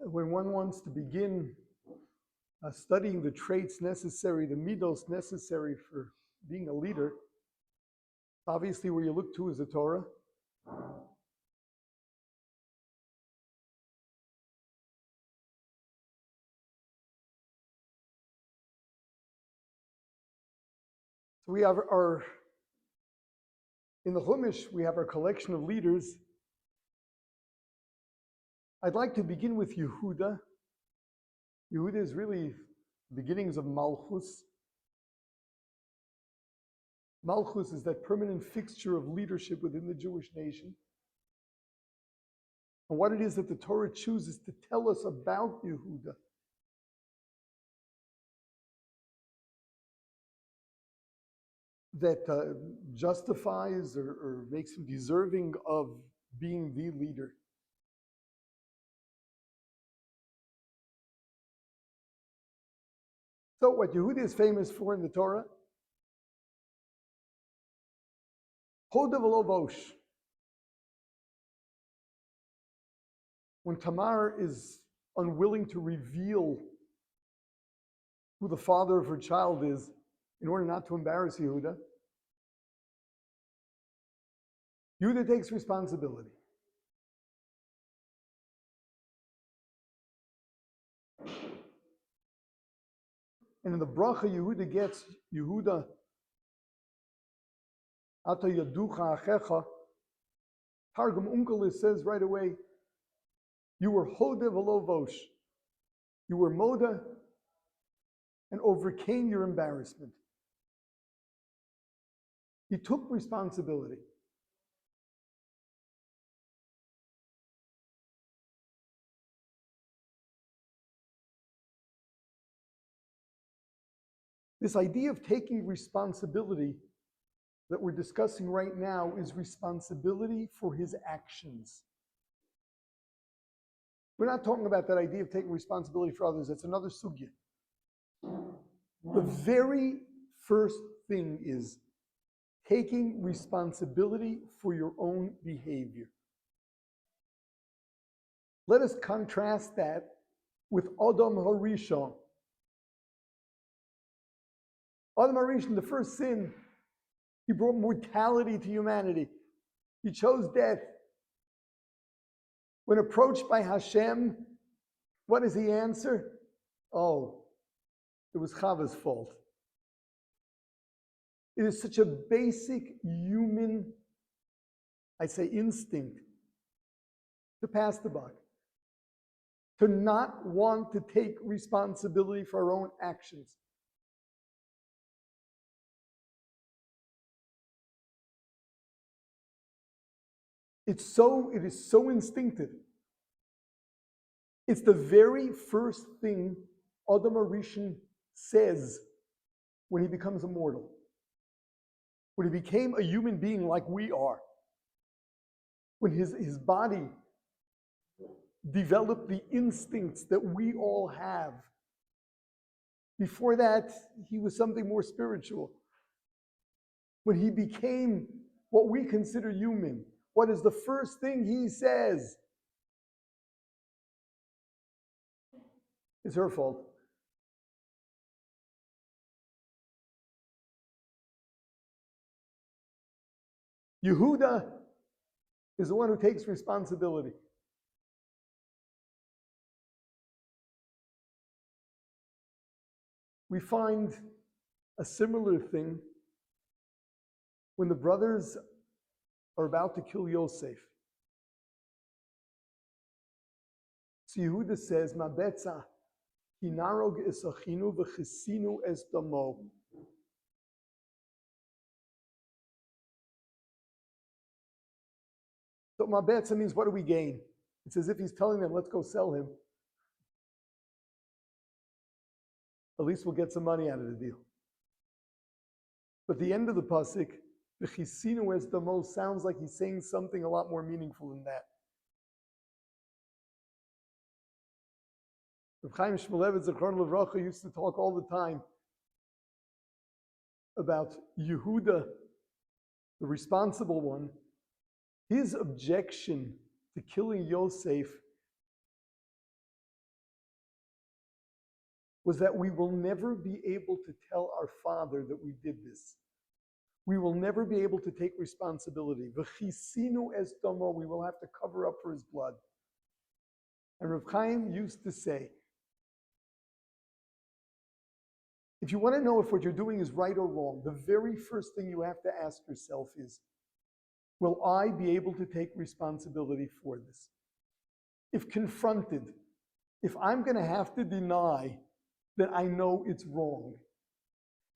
when one wants to begin studying the traits necessary, the midos necessary for being a leader, obviously where you look to is the Torah. So we have in the Chumash, we have our collection of leaders. I'd like to begin with Yehuda. Yehuda is really the beginnings of Malchus. Malchus is that permanent fixture of leadership within the Jewish nation. And what it is that the Torah chooses to tell us about Yehuda. That justifies or makes him deserving of being the leader. So what Yehuda is famous for in the Torah, Hoda v'lo vosh. When Tamar is unwilling to reveal who the father of her child is in order not to embarrass Yehuda, Yehuda takes responsibility. And in the bracha Yehuda gets, Yehuda, Ata yaducha achecha, Targum Unkelis says right away, you were Hoda v'lo vosh. You were Moda and overcame your embarrassment. He took responsibility. This idea of taking responsibility that we're discussing right now is responsibility for his actions. We're not talking about that idea of taking responsibility for others. That's another sugya. The very first thing is taking responsibility for your own behavior. Let us contrast that with Adam HaRishon. Adam HaRishon, the first sin, he brought mortality to humanity. He chose death. When approached by Hashem, what does he answer? Oh, it was Chava's fault. It is such a basic human, I'd say, instinct to pass the buck, to not want to take responsibility for our own actions. It is so instinctive. It's the very first thing Adam HaRishon says when he becomes immortal. When he became a human being like we are. When his body developed the instincts that we all have. Before that, he was something more spiritual. When he became what we consider human, what is the first thing he says? It's her fault. Yehuda is the one who takes responsibility. We find a similar thing when the brothers are about to kill Yosef. So Yehuda says, Ma betza, hinarog es achinu v'chisinu es damo. So Ma betza means, what do we gain? It's as if he's telling them, let's go sell him. At least we'll get some money out of the deal. But the end of the pasuk, v'chisinu es damo, sounds like he's saying something a lot more meaningful than that. Reb Chaim Shmulevitz Zichron Livracha used to talk all the time about Yehuda, the responsible one. His objection to killing Yosef was that we will never be able to tell our father that we did this. We will never be able to take responsibility. V'chisinu es domo, we will have to cover up for his blood. And Reb Chaim used to say, if you want to know if what you're doing is right or wrong, the very first thing you have to ask yourself is, will I be able to take responsibility for this? If confronted, if I'm going to have to deny that I know it's wrong.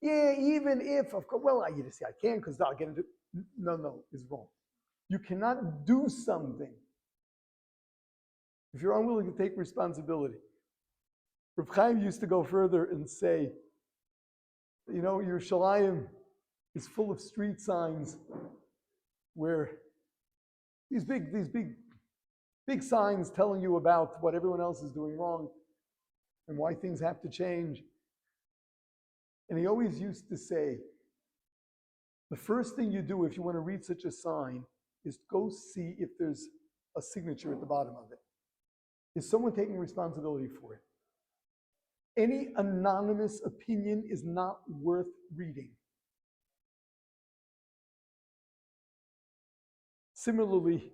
Yeah, even if, of course, well, you say I can because I'll get into it. No, it's wrong. You cannot do something if you're unwilling to take responsibility. Reb Chaim used to go further and say, you know, Yerushalayim is full of street signs where these big signs telling you about what everyone else is doing wrong and why things have to change. And he always used to say, the first thing you do if you want to read such a sign is go see if there's a signature at the bottom of it. Is someone taking responsibility for it? Any anonymous opinion is not worth reading. Similarly,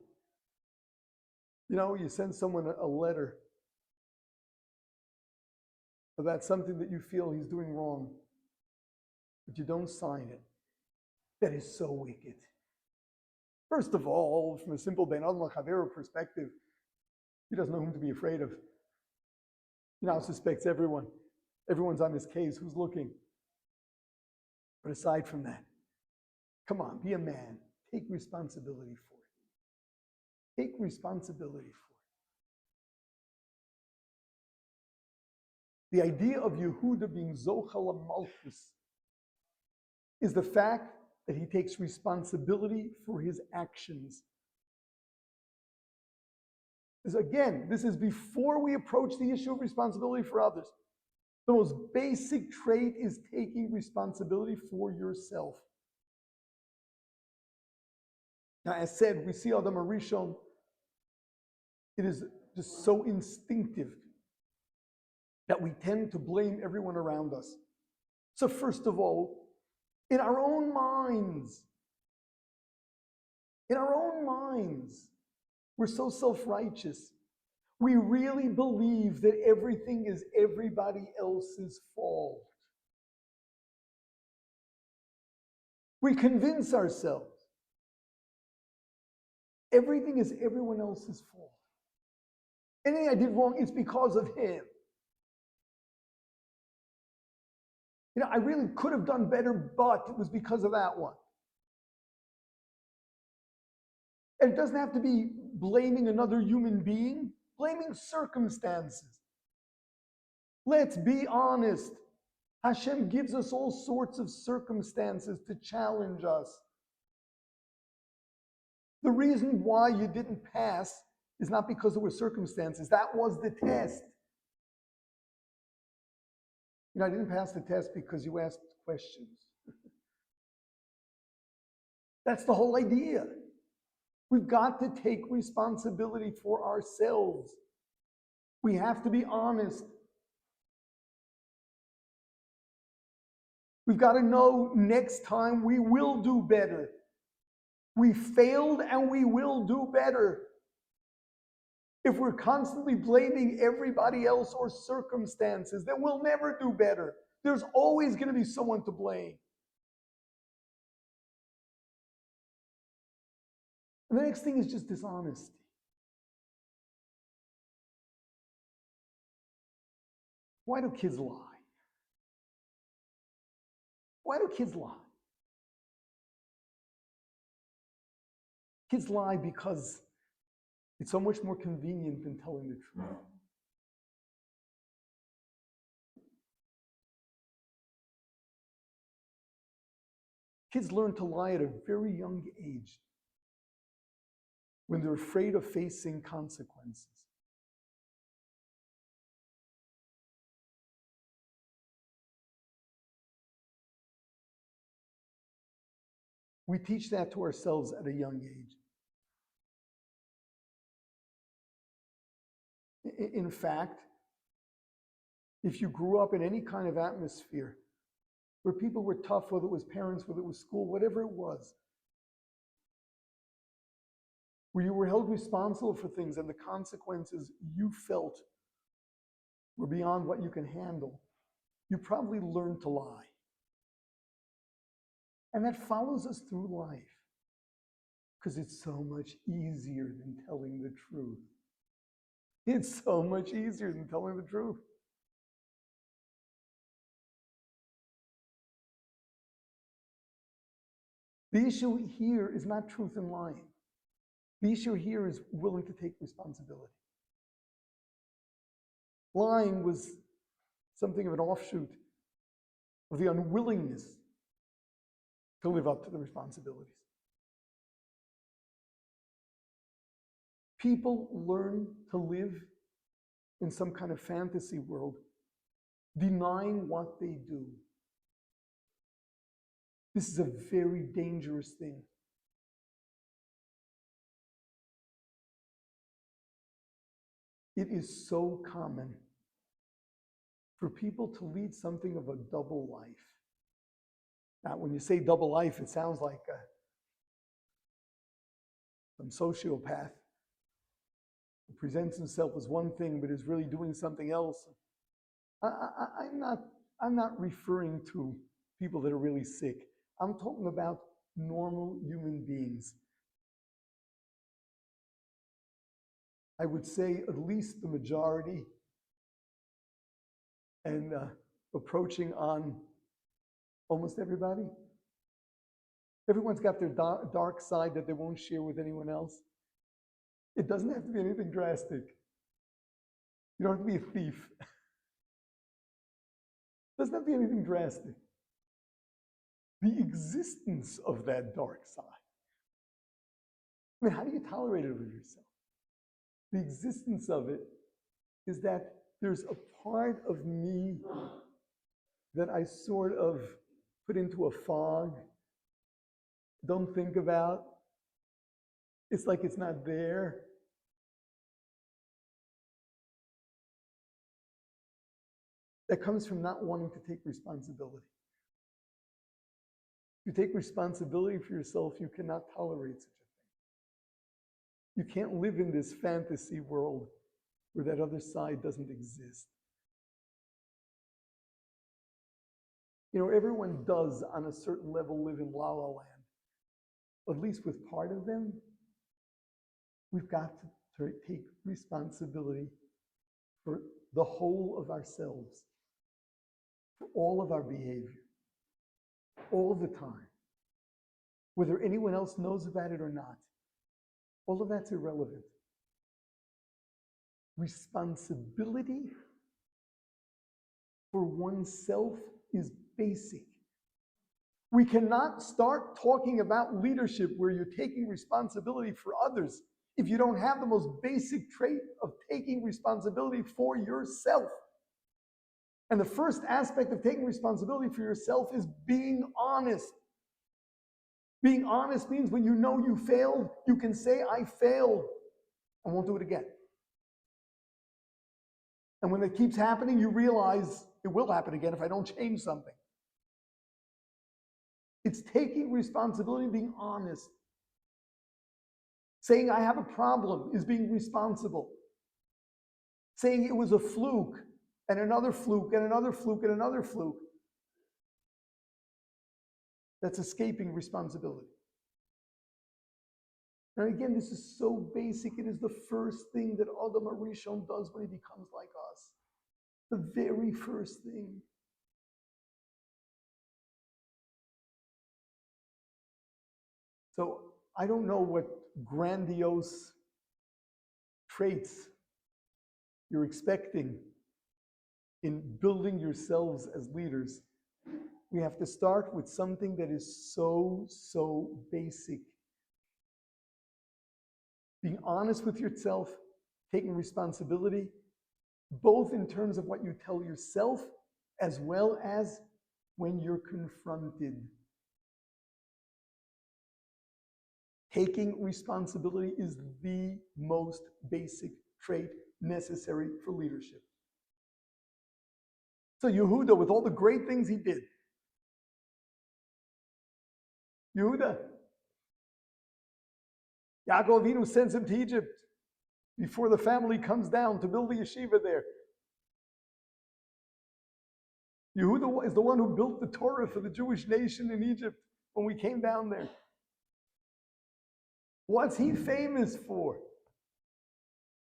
you know, you send someone a letter about something that you feel he's doing wrong, but you don't sign it. That is so wicked. First of all, from a simple Ben Adam Chavero perspective, he doesn't know whom to be afraid of. He now suspects everyone. Everyone's on his case. Who's looking? But aside from that, come on, be a man. Take responsibility for it. Take responsibility for it. The idea of Yehuda being Zochal Malchus is the fact that he takes responsibility for his actions. Again, this is before we approach the issue of responsibility for others. The most basic trait is taking responsibility for yourself. Now, as said, we see Adam HaRishon, it is just so instinctive that we tend to blame everyone around us. So first of all, in our own minds, we're so self-righteous. We really believe that everything is everybody else's fault. We convince ourselves everything is everyone else's fault. Anything I did wrong, it's because of him. You know, I really could have done better, but it was because of that one. And it doesn't have to be blaming another human being, blaming circumstances. Let's be honest. Hashem gives us all sorts of circumstances to challenge us. The reason why you didn't pass is not because there were circumstances. That was the test. You know, I didn't pass the test because you asked questions. That's the whole idea. We've got to take responsibility for ourselves. We have to be honest. We've got to know next time we will do better. We failed and we will do better. If we're constantly blaming everybody else or circumstances, then we'll never do better. There's always going to be someone to blame. And the next thing is just dishonesty. Why do kids lie? Why do kids lie? Kids lie because it's so much more convenient than telling the truth. Kids learn to lie at a very young age when they're afraid of facing consequences. We teach that to ourselves at a young age. In fact, If you grew up in any kind of atmosphere where people were tough, whether it was parents, whether it was school, whatever it was, where you were held responsible for things and the consequences you felt were beyond what you can handle, you probably learned to lie. And that follows us through life because it's so much easier than telling the truth. It's so much easier than telling the truth. The issue here is not truth and lying. The issue here is willing to take responsibility. Lying was something of an offshoot of the unwillingness to live up to the responsibilities. People learn to live in some kind of fantasy world, denying what they do. This is a very dangerous thing. It is so common for people to lead something of a double life. Now, when you say double life, it sounds like some sociopath who presents himself as one thing but is really doing something else. I'm not referring to people that are really sick. I'm talking about normal human beings. I would say at least the majority, and approaching on almost everybody. Everyone's got their dark side that they won't share with anyone else. It doesn't have to be anything drastic. You don't have to be a thief. It doesn't have to be anything drastic. The existence of that dark side. I mean, how do you tolerate it with yourself? The existence of it is that there's a part of me that I sort of put into a fog, don't think about. It's like it's not there. That comes from not wanting to take responsibility. If you take responsibility for yourself, you cannot tolerate such a thing. You can't live in this fantasy world where that other side doesn't exist. You know, everyone does, on a certain level, live in la la land. At least with part of them, we've got to take responsibility for the whole of ourselves, for all of our behavior, all the time. Whether anyone else knows about it or not, all of that's irrelevant. Responsibility for oneself is basic. We cannot start talking about leadership where you're taking responsibility for others if you don't have the most basic trait of taking responsibility for yourself. And the first aspect of taking responsibility for yourself is being honest. Being honest means when you know you failed, you can say, I failed. I won't do it again. And when it keeps happening, you realize it will happen again if I don't change something. It's taking responsibility, being honest. Saying I have a problem is being responsible. Saying it was a fluke, and another fluke, and another fluke, and another fluke. That's escaping responsibility. And again, this is so basic. It is the first thing that Adam HaRishon does when he becomes like us. The very first thing. So I don't know what grandiose traits you're expecting in building yourselves as leaders. We have to start with something that is so basic. Being honest with yourself, taking responsibility, both in terms of what you tell yourself, as well as when you're confronted. Taking responsibility is the most basic trait necessary for leadership. So Yehuda, with all the great things he did, Yehuda, Yaakov Avinu sends him to Egypt before the family comes down to build the yeshiva there. Yehuda is the one who built the Torah for the Jewish nation in Egypt when we came down there. What's he famous for?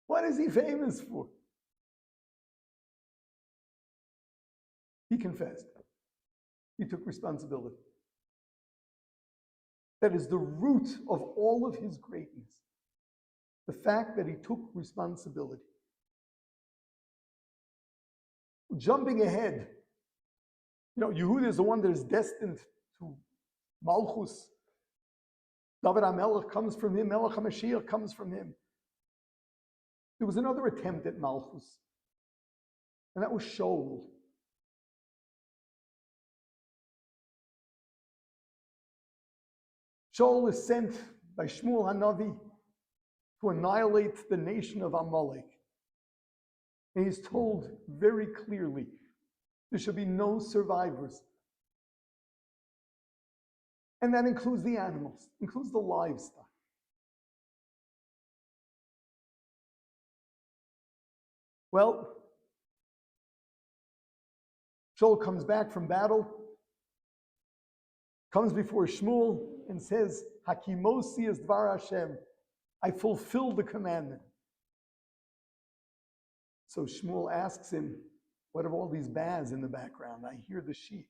What is he famous for? He confessed. He took responsibility. That is the root of all of his greatness. The fact that he took responsibility. Jumping ahead, Yehuda is the one that is destined to Malchus. David HaMelech comes from him. Melech HaMashiach comes from him. There was another attempt at Malchus, and that was Shaul. Shaul is sent by Shmuel HaNavi to annihilate the nation of Amalek. And he's told very clearly, there should be no survivors. And that includes the animals, includes the livestock. Well, Shaul comes back from battle, comes before Shmuel and says, Hakimosi es dvar Hashem, I fulfilled the commandment. So Shmuel asks him, what are all these baths in the background? I hear the sheep.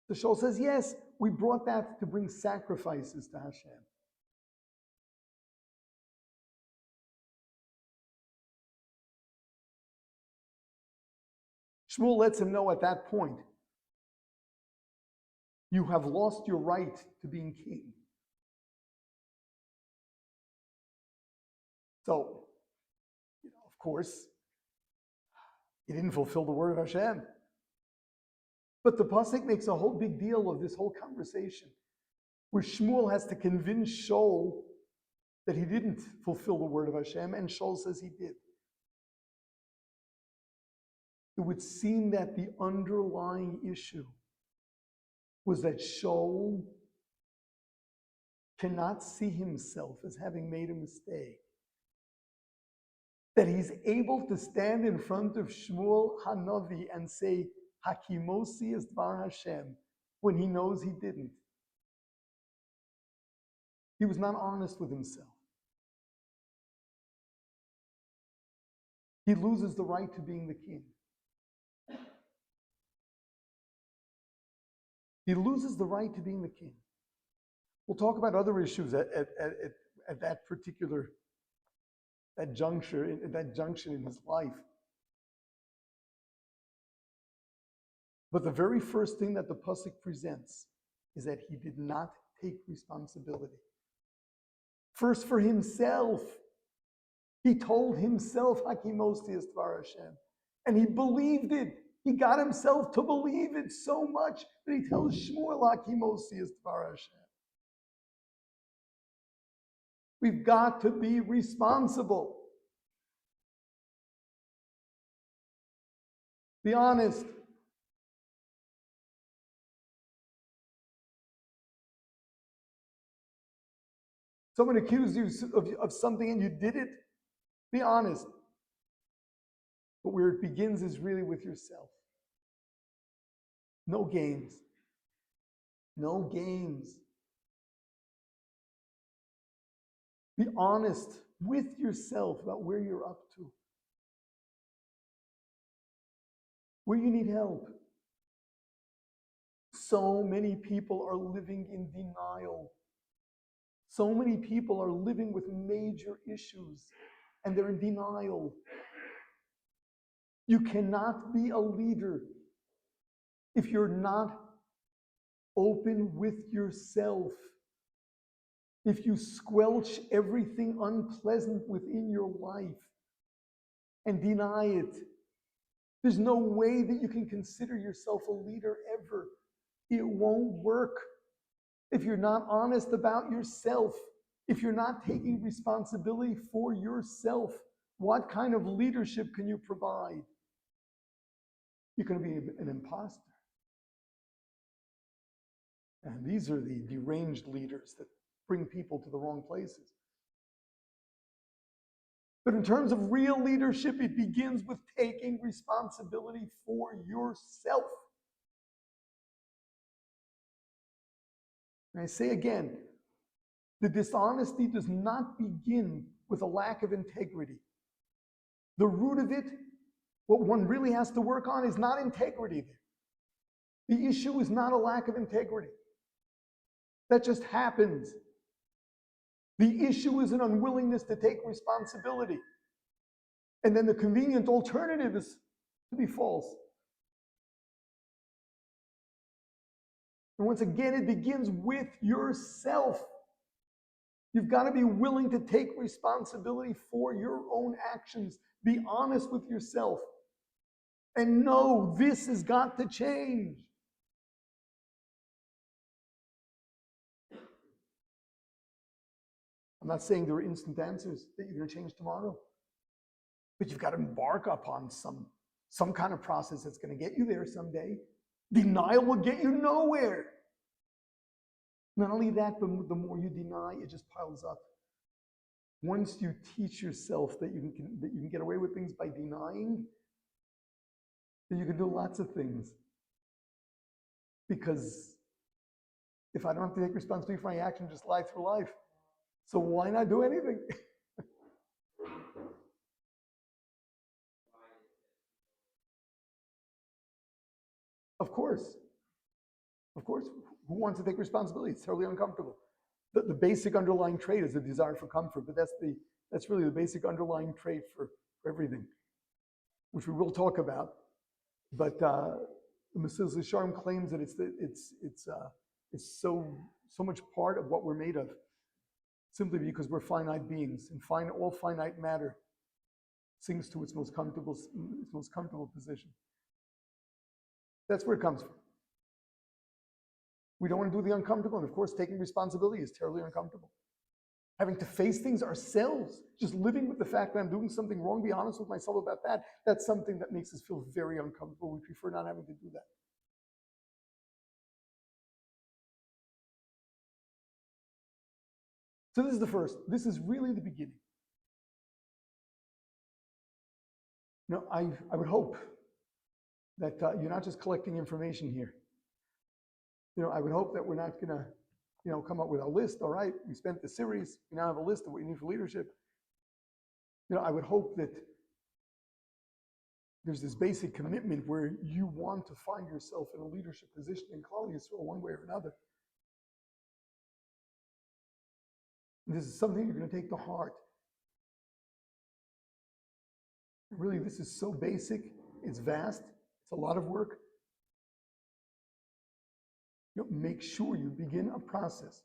The Shaul says, yes, we brought that to bring sacrifices to Hashem. Shmuel lets him know at that point, you have lost your right to being king. So, of course, he didn't fulfill the word of Hashem. But the pasuk makes a whole big deal of this whole conversation, where Shmuel has to convince Shaul that he didn't fulfill the word of Hashem, and Shaul says he did. It would seem that the underlying issue was that Shaul cannot see himself as having made a mistake. That he's able to stand in front of Shmuel HaNavi and say, Hakimosi es dvar Hashem, when he knows he didn't. He was not honest with himself. He loses the right to being the king. He loses the right to being the king. We'll talk about other issues at that particular junction in his life. But the very first thing that the pasuk presents is that he did not take responsibility. First for himself. He told himself, Hakimosti es dvar Hashem. And he believed it. He got himself to believe it so much that he tells Shmuel, Hakimosi es dvar Hashem. We've got to be responsible. Be honest. Someone accused you of something and you did it. Be honest. But where it begins is really with yourself. No games. No games. Be honest with yourself about where you're up to. Where you need help. So many people are living in denial. So many people are living with major issues and they're in denial. You cannot be a leader if you're not open with yourself. If you squelch everything unpleasant within your life and deny it, there's no way that you can consider yourself a leader ever. It won't work. If you're not honest about yourself, if you're not taking responsibility for yourself, What kind of leadership can you provide? You're going to be an imposter. And these are the deranged leaders that bring people to the wrong places. But in terms of real leadership, it begins with taking responsibility for yourself. And I say again, the dishonesty does not begin with a lack of integrity. The root of it, what one really has to work on, is not integrity. The issue is not a lack of integrity. That just happens. The issue is an unwillingness to take responsibility. And then the convenient alternative is to be false. And once again, it begins with yourself. You've got to be willing to take responsibility for your own actions. Be honest with yourself. And know this has got to change. I'm not saying there are instant answers that you're going to change tomorrow. But you've got to embark upon some kind of process that's going to get you there someday. Denial will get you nowhere. Not only that, but the more you deny, it just piles up. Once you teach yourself that you can get away with things by denying, then you can do lots of things. Because if I don't have to take responsibility for my action, just lie through life. So why not do anything? Of course. Who wants to take responsibility? It's totally uncomfortable. The basic underlying trait is a desire for comfort, but that's really the basic underlying trait for everything, which we will talk about. But the Mesilas Yesharim claims that it's so much part of what we're made of, simply because we're finite beings, and all finite matter sinks to its most comfortable position. That's where it comes from. We don't want to do the uncomfortable, and of course, taking responsibility is terribly uncomfortable. Having to face things ourselves, just living with the fact that I'm doing something wrong, be honest with myself about that, that's something that makes us feel very uncomfortable. We prefer not having to do that. So this is the first. This is really the beginning. Now, I would hope that you're not just collecting information here. I would hope that we're not going to, come up with a list. All right, we spent the series. We now have a list of what you need for leadership. I would hope that there's this basic commitment where you want to find yourself in a leadership position in Klal Yisrael one way or another. This is something you're going to take to heart. Really, this is so basic. It's vast. It's a lot of work. Make sure you begin a process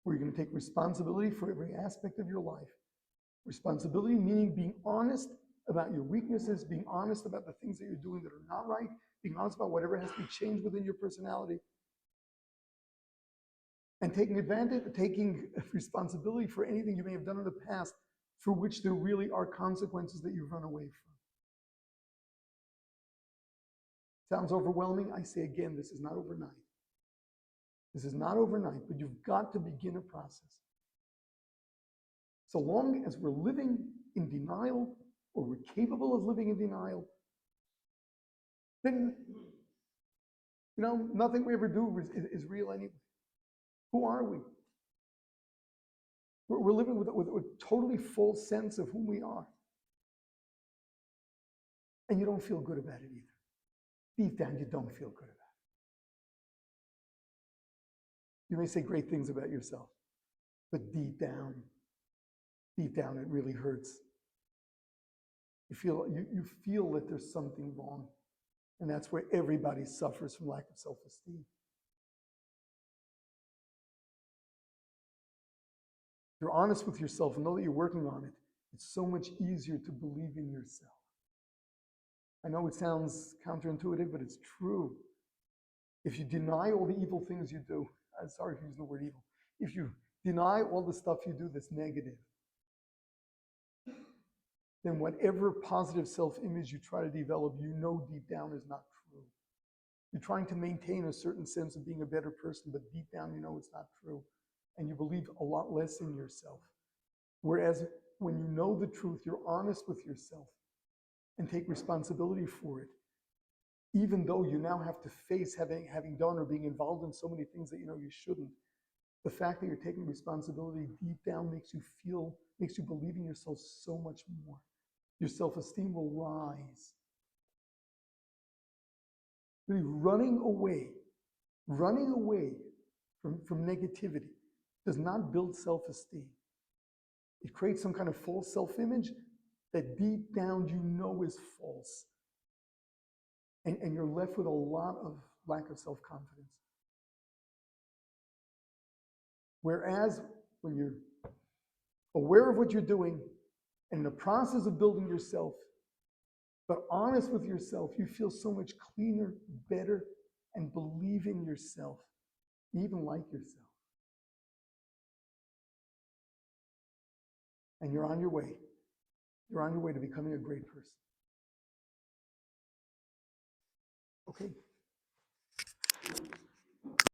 where you're going to take responsibility for every aspect of your life. Responsibility meaning being honest about your weaknesses, being honest about the things that you're doing that are not right, being honest about whatever has to be changed within your personality, and taking responsibility for anything you may have done in the past for which there really are consequences that you've run away from. Sounds overwhelming? I say again, this is not overnight. This is not overnight, but you've got to begin a process. So long as we're living in denial, or we're capable of living in denial, then, nothing we ever do is real anyway. Who are we? We're living with a totally false sense of who we are. And you don't feel good about it either. Deep down, you don't feel good about it. You may say great things about yourself, but deep down, it really hurts. You feel that there's something wrong, and that's where everybody suffers from lack of self-esteem. If you're honest with yourself and know that you're working on it, it's so much easier to believe in yourself. I know it sounds counterintuitive, but it's true. If you deny all the evil things you do, I'm sorry for using the word evil. If you deny all the stuff you do that's negative, then whatever positive self-image you try to develop, you know deep down is not true. You're trying to maintain a certain sense of being a better person, but deep down you know it's not true. And you believe a lot less in yourself. Whereas when you know the truth, you're honest with yourself and take responsibility for it. Even though you now have to face having done or being involved in so many things that you know you shouldn't, the fact that you're taking responsibility deep down makes you believe in yourself so much more. Your self-esteem will rise. Really running away from negativity does not build self-esteem. It creates some kind of false self-image that deep down you know is false. And you're left with a lot of lack of self-confidence. Whereas when you're aware of what you're doing and in the process of building yourself, but honest with yourself, you feel so much cleaner, better, and believe in yourself. You even like yourself. And you're on your way. You're on your way to becoming a great person. Okay.